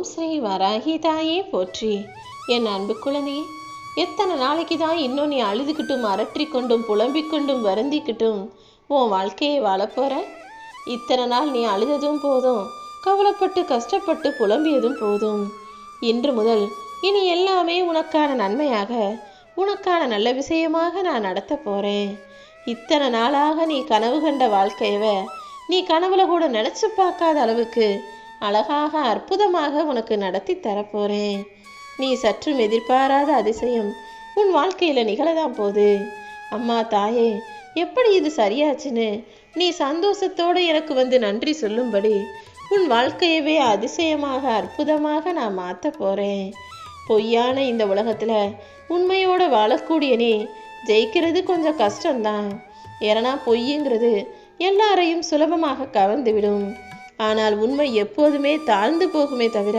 ஓம் ஸ்ரீ வராகி தாயே போற்றி. என் அன்பு குழந்தையே, எத்தனை நாளைக்கு தான் இன்னும் நீ அழுதுகிட்டும் அரற்றிக்கொண்டும் புலம்பிக்கொண்டும் வருந்திக்கிட்டும் உன் வாழ்க்கையை வாழப்போற? இத்தனை நாள் நீ அழுததும் போதும், கவலைப்பட்டு கஷ்டப்பட்டு புலம்பியதும் போதும். இன்று முதல் இனி எல்லாமே உனக்கான நன்மையாக, உனக்கான நல்ல விஷயமாக நான் நடத்த போறேன். இத்தனை நாளாக நீ கனவு கண்ட வாழ்க்கையவ நீ கனவுல கூட நினைச்சு பார்க்காத அளவுக்கு அழகாக அற்புதமாக உனக்கு நடத்தி தரப்போறேன். நீ சற்றும் எதிர்பாராத அதிசயம் உன் வாழ்க்கையில நிகழதான் போகுது. அம்மா தாயே, எப்படி இது சரியாச்சுன்னு நீ சந்தோஷத்தோடு எனக்கு வந்து நன்றி சொல்லும்படி உன் வாழ்க்கையவே அதிசயமாக அற்புதமாக நான் மாற்ற போறேன். பொய்யான இந்த உலகத்துல உண்மையோட வாழக்கூடிய நீ ஜெயிக்கிறது கொஞ்சம் கஷ்டம்தான். ஏன்னா பொய்யுங்கிறது எல்லாரையும் சுலபமாக கவர்ந்து விடும். ஆனால் உண்மை எப்போதுமே தாழ்ந்து போகுமே தவிர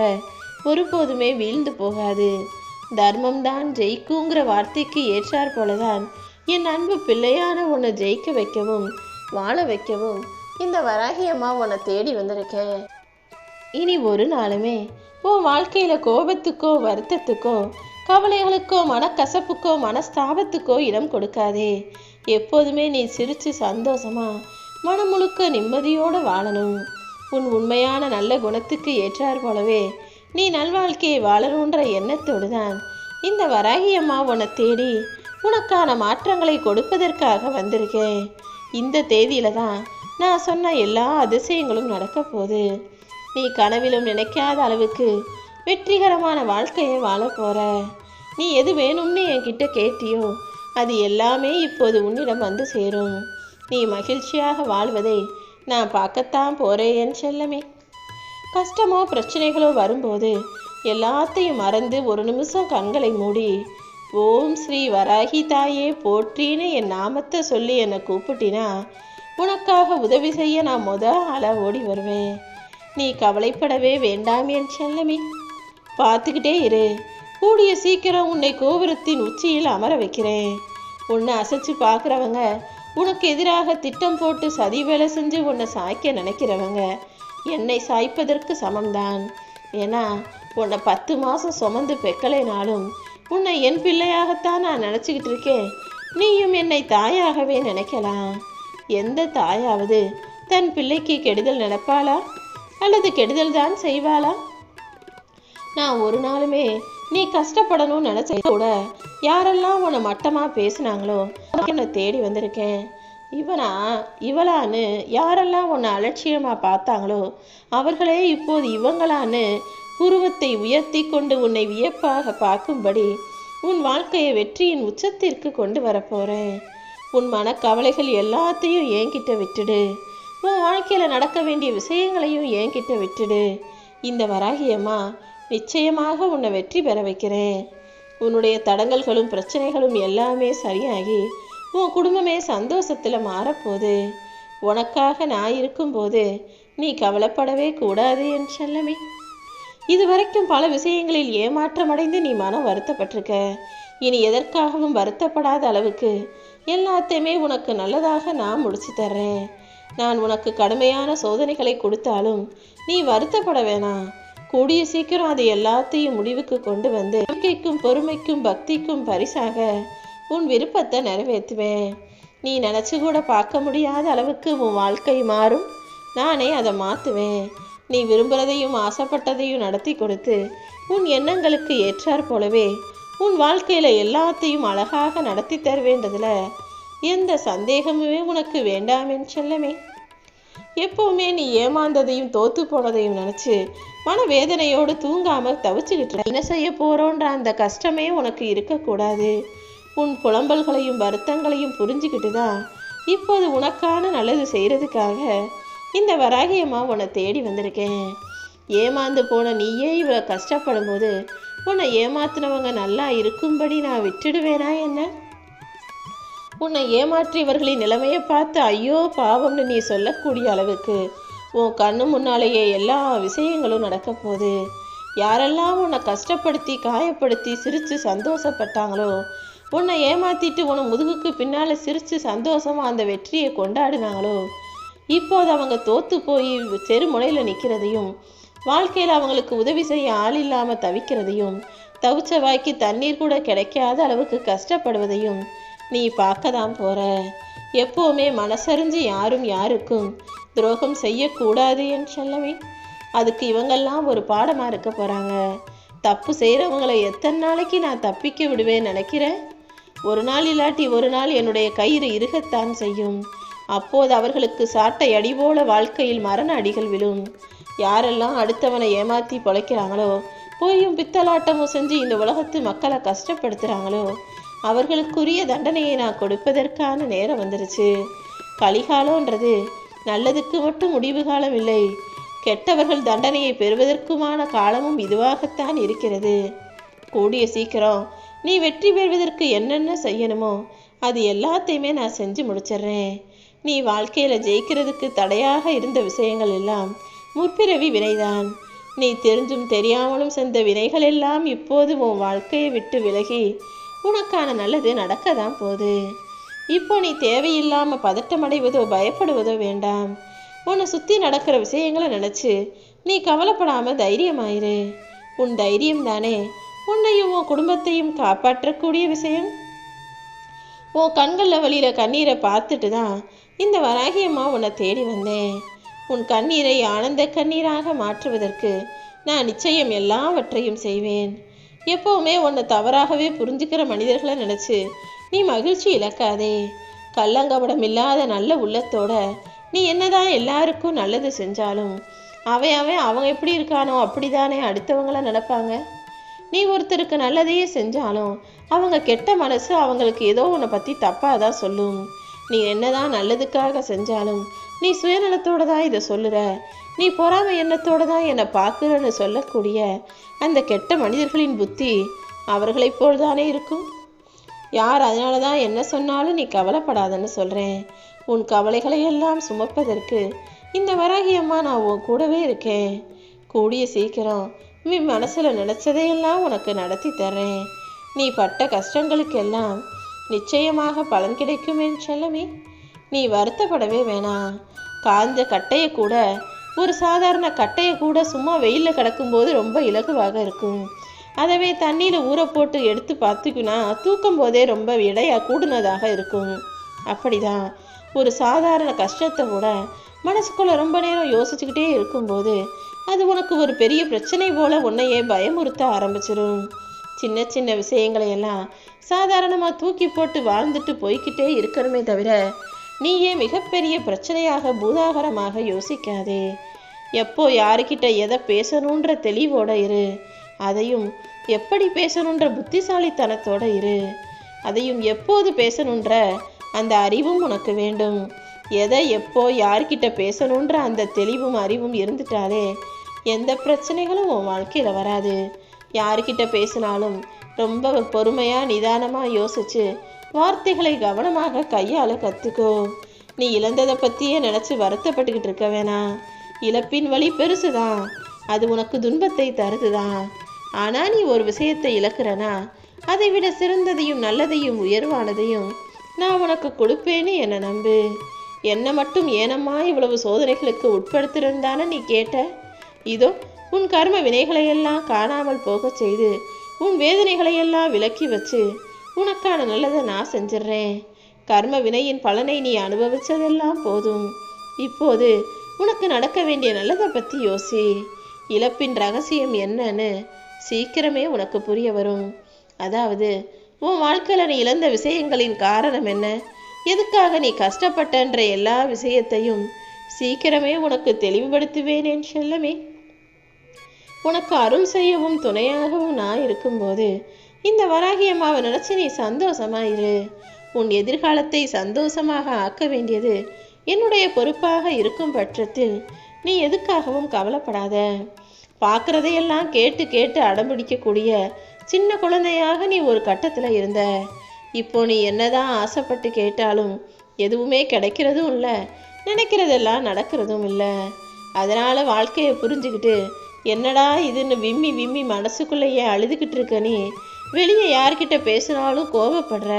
ஒருபோதுமே வீழ்ந்து போகாது. தர்மம்தான் ஜெயிக்குங்கிற வார்த்தைக்கு ஏற்றார் போலதான் என் அன்பு பிள்ளையான உன்னை ஜெயிக்க வைக்கவும் வாழ வைக்கவும் இந்த வராகி அம்மா உன்னை தேடி வந்திருக்கேன். இனி ஒரு நாளுமே உன் வாழ்க்கையில கோபத்துக்கோ வருத்தத்துக்கோ கவலைகளுக்கோ மனக்கசப்புக்கோ மனஸ்தாபத்துக்கோ இடம் கொடுக்காதே. எப்போதுமே நீ சிரிச்சு சந்தோஷமா மனம் முழுக்க நிம்மதியோடு வாழணும். உன் உண்மையான நல்ல குணத்துக்கு ஏற்றார் போலவே நீ நல்வாழ்க்கையை வாழணுன்ற எண்ணத்தோடு தான் இந்த வராகி அம்மா உன்னை தேடி உனக்கான மாற்றங்களை கொடுப்பதற்காக வந்திருக்கேன். இந்த தேதியில தான் நான் சொன்ன எல்லா அதிசயங்களும் நடக்க போகுது. நீ கனவிலும் நினைக்காத அளவுக்கு வெற்றிகரமான வாழ்க்கையை வாழ போற. நீ எது வேணும்னு என்கிட்ட கேட்டியோ அது எல்லாமே இப்போது உன்னிடம் வந்து சேரும். நீ மகிழ்ச்சியாக வாழ்வதை நான் பார்க்கத்தான் போறேன் என் செல்லமே. கஷ்டமோ பிரச்சனைகளோ வரும்போது எல்லாத்தையும் மறந்து ஒரு நிமிஷம் கண்களை மூடி ஓம் ஸ்ரீ வராகி தாயே போற்றின்னு என் நாமத்தை சொல்லி என்னை கூப்பிட்டினா உனக்காக உதவி செய்ய நான் ஆளா ஓடி வருவேன். நீ கவலைப்படவே வேண்டாம் என் செல்லமே. பார்த்துக்கிட்டே இரு, கூடிய சீக்கிரம் உன்னை கோபுரத்தின் உச்சியில் அமர வைக்கிறேன். உன்னை அசைச்சு பார்க்குறவங்க, உனக்கு எதிராக திட்டம் போட்டு சதி வேலை செஞ்சு உன்னை சாய்க்க நினைக்கிறவங்க என்னை சாய்ப்பதற்கு சமம்தான். ஏன்னா உன்னை 10 மாதம் சுமந்து பெக்கலைனாலும் உன்னை என் பிள்ளையாகத்தான் நான் நினச்சிக்கிட்டு இருக்கேன். நீயும் என்னை தாயாகவே நினைக்கலாம். எந்த தாயாவது தன் பிள்ளைக்கு கெடுதல் நினைப்பாளா அல்லது கெடுதல் தான் செய்வாளா? நான் ஒரு நாளுமே நீ கஷ்டப்படணும்னு நினைச்ச கூட யாரெல்லாம் உன்னை மட்டமா பேசினாங்களோ உன்னை தேடி வந்திருக்கேன். இவளான்னு யாரெல்லாம் உன்னை அலட்சியமா பார்த்தாங்களோ அவர்களே இப்போது இவங்களான்னு புருவத்தை உயர்த்தி கொண்டு உன்னை வியப்பாக பார்க்கும்படி உன் வாழ்க்கையை வெற்றியின் உச்சத்திற்கு கொண்டு வரப்போறேன். உன் மனக்கவலைகள் எல்லாத்தையும் என்கிட்ட விட்டுடு. உன் வாழ்க்கையில நடக்க வேண்டிய விஷயங்களையும் என்கிட்ட விட்டுடு. இந்த வராகியம்மா நிச்சயமாக உன்னை வெற்றி பெற வைக்கிறேன். உன்னுடைய தடங்கல்களும் பிரச்சனைகளும் எல்லாமே சரியாகி உன் குடும்பமே சந்தோஷத்துல மாறப்போகுது. உனக்காக நான் இருக்கும்போது நீ கவலைப்படவே கூடாது என் செல்லமே. இதுவரைக்கும் பல விஷயங்களில் ஏமாற்றமடைந்து நீ மனம் வருத்தப்பட்டிருக்க. இனி எதற்காகவும் வருத்தப்படாத அளவுக்கு எல்லாத்தையுமே உனக்கு நல்லதாக நான் முடிச்சு தர்றேன். நான் உனக்கு கடுமையான சோதனைகளை கொடுத்தாலும் நீ வருத்தப்பட வேணாம். கூடிய சீக்கிரம் அதை எல்லாத்தையும் முடிவுக்கு கொண்டு வந்து நம்பிக்கைக்கும் பொறுமைக்கும் பக்திக்கும் பரிசாக உன் விருப்பத்தை நிறைவேற்றுவேன். நீ நினச்சி கூட பார்க்க முடியாத அளவுக்கு உன் வாழ்க்கை மாறும். நானே அதை மாற்றுவேன். நீ விரும்புகிறதையும் ஆசைப்பட்டதையும் நடத்தி கொடுத்து உன் எண்ணங்களுக்கு ஏற்றார் போலவே உன் வாழ்க்கையில் எல்லாத்தையும் அழகாக நடத்தி தருவேன்றதுல எந்த சந்தேகமுமே உனக்கு வேண்டாம் என் செல்லமே. எப்பவுமே நீ ஏமாந்ததையும் தோத்து போனதையும் நினச்சி மனவேதனையோடு தூங்காமல் தவிச்சுக்கிட்டு என்ன செய்ய போறோன்ற அந்த கஷ்டமே உனக்கு இருக்கக்கூடாது. உன் புலம்பல்களையும் வருத்தங்களையும் புரிஞ்சுக்கிட்டு தான் இப்போது உனக்கான நல்லது செய்கிறதுக்காக இந்த வராகியம்மா உன்னை தேடி வந்திருக்கேன். ஏமாந்து போன நீயே இவ்வளோ கஷ்டப்படும் போது உன்னை ஏமாத்தினவங்க நல்லா இருக்கும்படி நான் விட்டுடுவேனா என்ன? உன்னை ஏமாற்றியவர்களின் நிலைமையை பார்த்து ஐயோ பாவம்னு நீ சொல்லக்கூடிய அளவுக்கு உன் கண்ணு முன்னாலேயே எல்லா விஷயங்களும் நடக்க போகுது. யாரெல்லாம் உன்னை கஷ்டப்படுத்தி காயப்படுத்தி சிரித்து சந்தோஷப்பட்டாங்களோ, உன்னை ஏமாத்திட்டு உன்னை முதுகுக்கு பின்னால் சிரித்து சந்தோஷமாக அந்த வெற்றியை கொண்டாடினாங்களோ, இப்போது அவங்க தோத்து போய் செருமுனையில் நிற்கிறதையும் வாழ்க்கையில் அவங்களுக்கு உதவி செய்ய ஆள் இல்லாமல் தவிக்கிறதையும், தவிச்ச வாய்க்கு தண்ணீர் கூட கிடைக்காத அளவுக்கு கஷ்டப்படுவதையும் நீ பார்க்க தான் போற. எப்போவுமே மனசறிஞ்சு யாரும் யாருக்கும் துரோகம் செய்யக்கூடாது என் செல்லமே. அதுக்கு இவங்கெல்லாம் ஒரு பாடமாக இருக்க போகிறாங்க. தப்பு செய்கிறவங்களை எத்தனை நாளைக்கு நான் தப்பிக்க விடுவேன் நினைக்கிறேன்? ஒரு நாள் இல்லாட்டி ஒரு நாள் என்னுடைய கயிறு இறுகத்தான் செய்யும். அப்போது அவர்களுக்கு சாட்டை அடி போல வாழ்க்கையில் மரண அடிகள் விழும். யாரெல்லாம் அடுத்தவனை ஏமாற்றி பொழைக்கிறாங்களோ, போயும் பித்தலாட்டமும் செஞ்சு இந்த உலகத்து மக்களை கஷ்டப்படுத்துகிறாங்களோ, அவர்களுக்குரிய தண்டனையை நான் கொடுப்பதற்கான நேரம் வந்துருச்சு. கலிகாலம்ன்றது நல்லதுக்கு மட்டும் முடிவு காலம் இல்லை, கெட்டவர்கள் தண்டனையை பெறுவதற்குமான காலமும் இதுவாகத்தான் இருக்கிறது. கூடிய சீக்கிரம் நீ வெற்றி பெறுவதற்கு என்னென்ன செய்யணுமோ அது எல்லாத்தையுமே நான் செஞ்சு முடிச்சிடுறேன். நீ வாழ்க்கையில் ஜெயிக்கிறதுக்கு தடையாக இருந்த விஷயங்கள் எல்லாம் முற்பிறவி வினைதான். நீ தெரிஞ்சும் தெரியாமலும் சென்ற வினைகள் எல்லாம் இப்போது உன் வாழ்க்கையை விட்டு விலகி உனக்கான நல்லது நடக்க தான் போகுது. இப்போ நீ தேவையில்லாமல் பதட்டமடைவதோ பயப்படுவதோ வேண்டாம். உன்னை சுற்றி நடக்கிற விஷயங்களை நினச்சி நீ கவலைப்படாமல் தைரியமாயிரு. உன் தைரியம் தானே உன்னையும் உன் குடும்பத்தையும் காப்பாற்றக்கூடிய விஷயம். உன் கண்களில் வழியிற கண்ணீரை பார்த்துட்டு தான் இந்த வராகியம்மா உன்னை தேடி வந்தேன். உன் கண்ணீரை ஆனந்த கண்ணீராக மாற்றுவதற்கு நான் நிச்சயம் எல்லாவற்றையும் செய்வேன். எப்போவுமே உன்னை தவறாகவே புரிஞ்சுக்கிற மனிதர்களை நினச்சி நீ மகிழ்ச்சி இழக்காதே. கள்ளங்கபடம் இல்லாத நல்ல உள்ளத்தோட நீ என்னதான் எல்லாருக்கும் நல்லது செஞ்சாலும் அவன் அவங்க எப்படி இருக்கானோ அப்படிதானே அடுத்தவங்கள நினைப்பாங்க. நீ ஒருத்தருக்கு நல்லதையே செஞ்சாலும் அவங்க கெட்ட மனசு அவங்களுக்கு ஏதோ உன்னை பற்றி தப்பாக தான் சொல்லும். நீ என்னதான் நல்லதுக்காக செஞ்சாலும் நீ சுயநலத்தோடு தான் இதை சொல்லுற, நீ பொறாமை எண்ணத்தோடு தான் என்னை பார்க்குறன்னு சொல்லக்கூடிய அந்த கெட்ட மனிதர்களின் புத்தி அவர்களைப் போல் தானே இருக்கும். யார் அதனால தான் என்ன சொன்னாலும் நீ கவலைப்படாதன்னு சொல்கிறேன். உன் கவலைகளை எல்லாம் சுமப்பதற்கு இந்த வராகியம்மா நான் உன் கூடவே இருக்கேன். கூடிய சீக்கிரம் நீ மனசில் நினச்சதையெல்லாம் உனக்கு நடத்தி தர்றேன். நீ பட்ட கஷ்டங்களுக்கெல்லாம் நிச்சயமாக பலன் கிடைக்கும் என் செல்லமே. நீ வருத்தப்படவே வேணாம். காஞ்ச கட்டையை கூட, ஒரு சாதாரண கட்டையை கூட சும்மா வெயிலில் கிடக்கும்போது ரொம்ப இலகுவாக இருக்கும். அதவே தண்ணியில் ஊற போட்டு எடுத்து பார்த்துக்குனா தூக்கும் போதே ரொம்ப எடையாக கூடுனதாக இருக்கும். அப்படிதான் ஒரு சாதாரண கஷ்டத்தை கூட மனசுக்குள்ளே ரொம்ப நேரம் யோசிச்சுக்கிட்டே இருக்கும்போது அது உனக்கு ஒரு பெரிய பிரச்சனை போல உன்னையே பயமுறுத்த ஆரம்பிச்சிடும். சின்ன சின்ன விஷயங்களையெல்லாம் சாதாரணமாக தூக்கி போட்டு வாழ்ந்துட்டு போய்கிட்டே இருக்கணுமே தவிர நீயே மிகப்பெரிய பிரச்சனையாக பூதாகரமாக யோசிக்காதே. எப்போ யாருக்கிட்ட எதை பேசணுன்ற தெளிவோட இரு. அதையும் எப்படி பேசணுன்ற புத்திசாலித்தனத்தோட இரு. அதையும் எப்போது பேசணுன்ற அந்த அறிவும் உனக்கு வேண்டும். எதை எப்போ யார்கிட்ட பேசணுன்ற அந்த தெளிவும் அறிவும் இருந்துட்டாலே எந்த பிரச்சனைகளும் உன் வாழ்க்கையில் வராது. யார்கிட்ட பேசினாலும் ரொம்ப பொறுமையாக நிதானமாக யோசிச்சு வார்த்தைகளை கவனமாக கையாள கற்றுக்கோ. நீ இழந்ததை பற்றியே நினச்சி வருத்தப்பட்டுக்கிட்டு இருக்க வேணாம். இழப்பின் வழி பெருசுதான், அது உனக்கு துன்பத்தை தருதுதான். ஆனால் நீ ஒரு விஷயத்தை இழக்கிறனா அதை விட சிறந்ததையும் நல்லதையும் உயர்வானதையும் நான் உனக்கு கொடுப்பேன்னு என்னை நம்பு. என்னை மட்டும் ஏனம்மா இவ்வளவு சோதனைகளுக்கு உட்படுத்திருந்தானே நீ கேட்ட? இதோ உன் கர்ம வினைகளையெல்லாம் காணாமல் போக செய்து உன் வேதனைகளையெல்லாம் விலக்கி வச்சு உனக்கான நல்லதை நான் செஞ்சிடுறேன். கர்ம வினையின் பலனை நீ அனுபவிச்சதெல்லாம் போதும். இப்போது உனக்கு நடக்க வேண்டிய நல்லதை பற்றி யோசி. இழப்பின் ரகசியம் என்னன்னு சீக்கிரமே உனக்கு புரிய வரும். அதாவது உன் வாழ்க்கையில் நீ இழந்த விஷயங்களின் காரணம் என்ன, எதுக்காக நீ கஷ்டப்பட்டன்ற எல்லா விஷயத்தையும் சீக்கிரமே உனக்கு தெளிவுபடுத்துவேனேன் செல்லமே. உனக்கு அருள் செய்யவும் துணையாகவும் நான் இருக்கும்போது இந்த வராகியம்மாவை நினச்சி நீ சந்தோஷமாயிரு. உன் எதிர்காலத்தை சந்தோஷமாக ஆக்க வேண்டியது என்னுடைய பொறுப்பாக இருக்கும் பட்சத்தில் நீ எதுக்காகவும் கவலைப்படாத. பார்க்குறதையெல்லாம் கேட்டு கேட்டு அடம்பிடிக்கக்கூடிய சின்ன குழந்தையாக நீ ஒரு கட்டத்தில் இருந்த. இப்போ நீ என்னதான் ஆசைப்பட்டு கேட்டாலும் எதுவுமே கிடைக்கிறதும் இல்லை, நினைக்கிறதெல்லாம் நடக்கிறதும் இல்லை. அதனால் வாழ்க்கையை புரிஞ்சுக்கிட்டு என்னடா இதுன்னு விம்மி விம்மி மனசுக்குள்ளேயே அழுதுகிட்டு இருக்க நீ வெளியே யார்கிட்ட பேசினாலும் கோபப்படுற,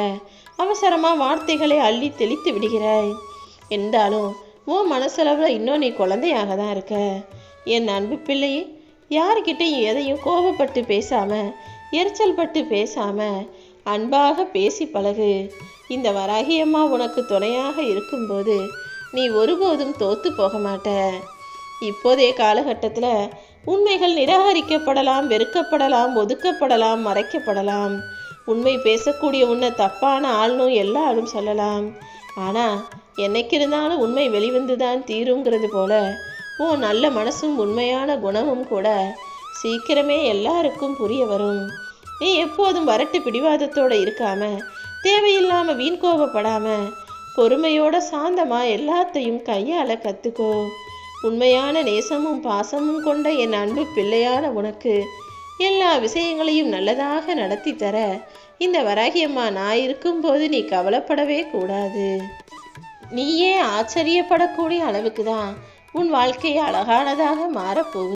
அவசரமாக வார்த்தைகளை அள்ளி தெளித்து விடுகிறாய். என்றாலும் உன் மனசளவில் இன்னும் நீ குழந்தையாக தான் இருக்க. என் அன்பு பிள்ளையே, யாருக்கிட்டையும் எதையும் கோபப்பட்டு பேசாம, எரிச்சல் பட்டு பேசாம, அன்பாக பேசி பழகு. இந்த வராகி அம்மா உனக்கு துணையாக இருக்கும்போது நீ ஒருபோதும் தோத்து போக மாட்ட. இப்போதைய காலகட்டத்தில் உண்மைகள் நிராகரிக்கப்படலாம், வெறுக்கப்படலாம், ஒதுக்கப்படலாம், மறைக்கப்படலாம். உண்மை பேசக்கூடிய உன்னை தப்பான ஆள்னும் எல்லாரும் சொல்லலாம். ஆனால் என்னைக்கு இருந்தாலும் உண்மை வெளிவந்து தான் தீருங்கிறது போல உன் நல்ல மனசும் உண்மையான குணமும் கூட சீக்கிரமே எல்லாருக்கும் புரிய வரும். நீ எப்போதும் வரட்டு பிடிவாதத்தோடு இருக்காம, தேவையில்லாமல் வீண் கோபப்படாம, பொறுமையோட சாந்தமாக எல்லாத்தையும் கையாள கற்றுக்கோ. உண்மையான நேசமும் பாசமும் கொண்ட என் அன்பு பிள்ளையான உனக்கு எல்லா விஷயங்களையும் நல்லதாக நடத்தி தர இந்த வராகியம்மா நான் இருக்கும்போது நீ கவலைப்படவே கூடாது. நீயே ஆச்சரியப்படக்கூடிய அளவுக்கு தான் உன் வாழ்க்கை அழகானதாக மாறப்போகுது.